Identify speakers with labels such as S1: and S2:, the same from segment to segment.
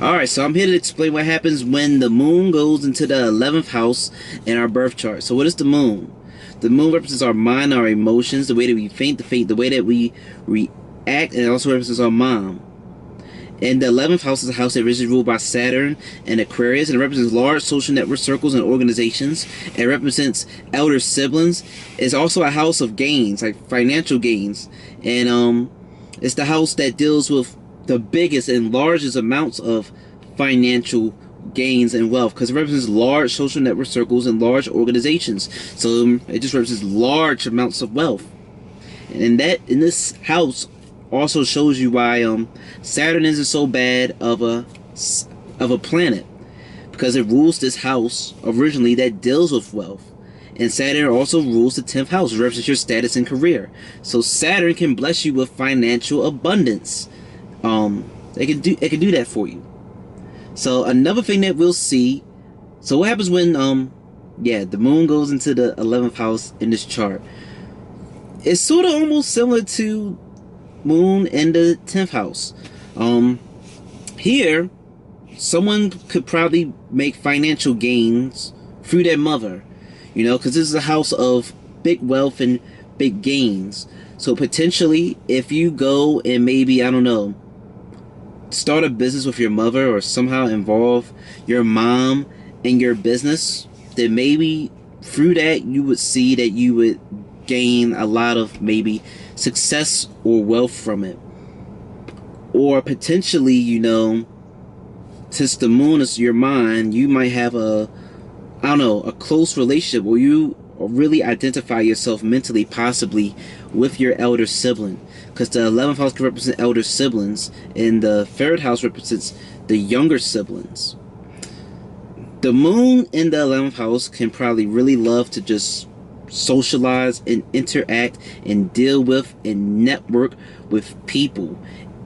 S1: Alright, so I'm here to explain what happens when the moon goes into the 11th house in our birth chart. So what is the moon? The moon represents our mind, our emotions, the way that we think, the way that we react, and it also represents our mom. And the 11th house is a house that originally ruled by Saturn and Aquarius, and it represents large social network circles and organizations. It represents elder siblings. It's also a house of gains, like financial gains. And it's the house that deals with the biggest and largest amounts of financial gains and wealth, because it represents large social network circles and large organizations. So it just represents large amounts of wealth. And that in this house also shows you why Saturn isn't so bad of a planet, because it rules this house originally that deals with wealth. And Saturn also rules the 10th house, which represents your status and career. So Saturn can bless you with financial abundance. It can do that for you. So another thing that we'll see. So what happens when the moon goes into the 11th house in this chart? It's sort of almost similar to moon in the 10th house. Here, someone could probably make financial gains through their mother, because this is a house of big wealth and big gains. So potentially, if you go and maybe, I don't know, start a business with your mother or somehow involve your mom in your business, then maybe through that you would see that you would gain a lot of maybe success or wealth from it. Or potentially, since the moon is your mind, you might have a close relationship where you really identify yourself mentally, possibly with your elder sibling, because the 11th house can represent elder siblings and the 3rd house represents the younger siblings. The moon in the 11th house can probably really love to just socialize and interact and deal with and network with people,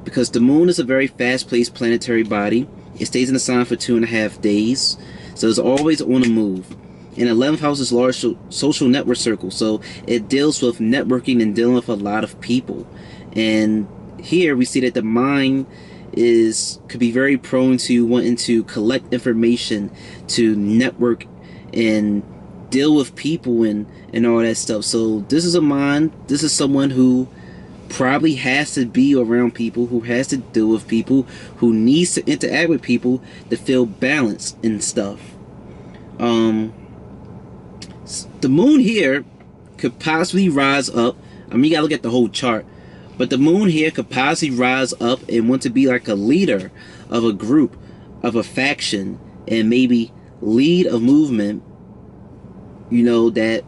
S1: because the moon is a very fast-paced planetary body. It stays in the sign for 2.5 days, so it's always on the move. And 11th house is large social network circle, so it deals with networking and dealing with a lot of people. And here we see that the mind could be very prone to wanting to collect information, to network and deal with people and all that stuff. So this is a mind, this is someone who probably has to be around people, who has to deal with people, who needs to interact with people to feel balanced and stuff. The moon here could possibly rise up. I mean, you gotta look at the whole chart, but the moon here could possibly rise up and want to be like a leader of a group, of a faction, and maybe lead a movement, that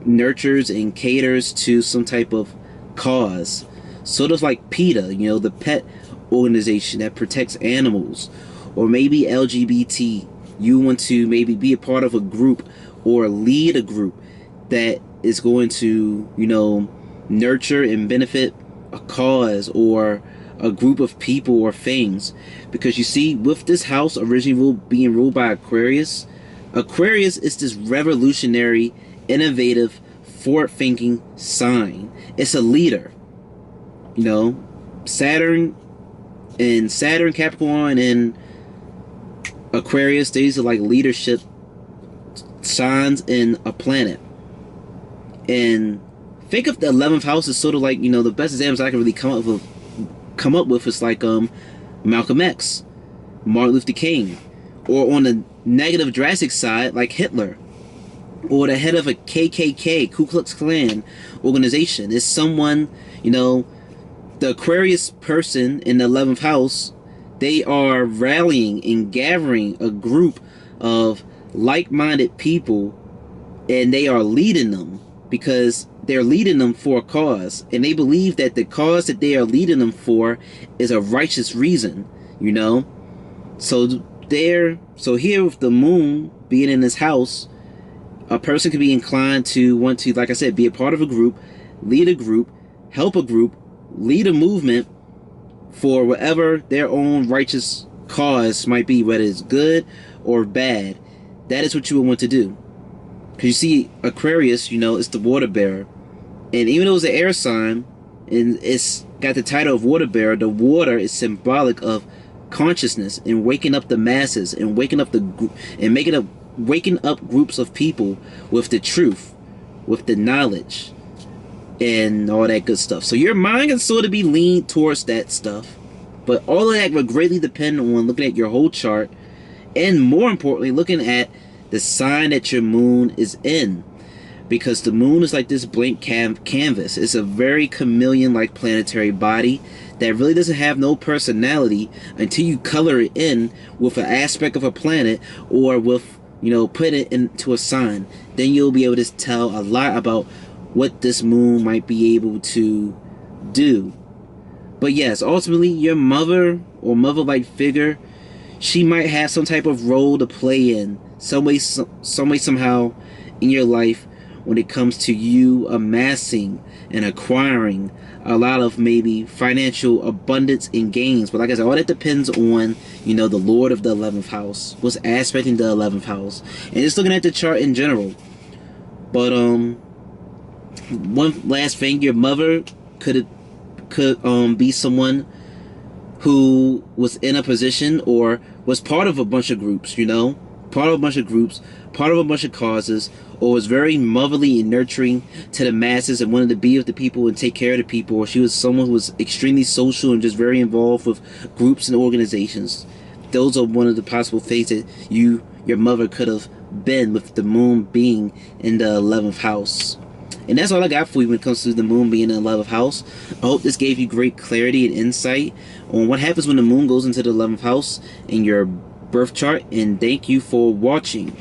S1: nurtures and caters to some type of cause. Sort of like PETA, the pet organization that protects animals. Or maybe LGBT. You want to maybe be a part of a group or lead a group that is going to, nurture and benefit a cause or a group of people or things. Because you see, with this house originally being ruled by Aquarius, Aquarius is this revolutionary, innovative, forward-thinking sign. It's a leader. Saturn, Capricorn, and Aquarius, these are like leadership signs in a planet. And think of the 11th house as sort of like, the best examples I can really come up with is like Malcolm X, Martin Luther King, or on the negative drastic side like Hitler, or the head of a KKK, Ku Klux Klan organization. Is someone, the Aquarius person in the 11th house, they are rallying and gathering a group of like-minded people, and they are leading them because they're leading them for a cause, and they believe that the cause that they are leading them for is a righteous reason, So here with the moon being in this house, a person could be inclined to want to, like I said, be a part of a group, lead a group, help a group, lead a movement for whatever their own righteous cause might be, whether it's good or bad. That is what you would want to do. Because you see, Aquarius, it's the water bearer. And even though it's an air sign, and it's got the title of water bearer, the water is symbolic of consciousness and waking up the masses and waking up waking up groups of people with the truth, with the knowledge, and all that good stuff. So your mind can sort of be leaned towards that stuff, but all of that will greatly depend on looking at your whole chart, and more importantly, looking at the sign that your moon is in. Because the moon is like this blank canvas. It's a very chameleon-like planetary body that really doesn't have no personality until you color it in with an aspect of a planet, or with, you know, put it into a sign. Then you'll be able to tell a lot about what this moon might be able to do. But yes, ultimately, your mother or mother-like figure, she might have some type of role to play in some way, somehow in your life, when it comes to you amassing and acquiring a lot of maybe financial abundance and gains. But like I said, all that depends on, you know, the Lord of the 11th house, what's aspecting the 11th house, and just looking at the chart in general. But one last thing, your mother could be someone who was in a position or was part of a bunch of groups, you know, part of a bunch of groups, part of a bunch of causes, or was very motherly and nurturing to the masses and wanted to be with the people and take care of the people, or she was someone who was extremely social and just very involved with groups and organizations. Those are one of the possible things that your mother could have been, with the moon being in the 11th house. And that's all I got for you when it comes to the moon being in the 11th house. I hope this gave you great clarity and insight on what happens when the moon goes into the 11th house in your birth chart. And thank you for watching.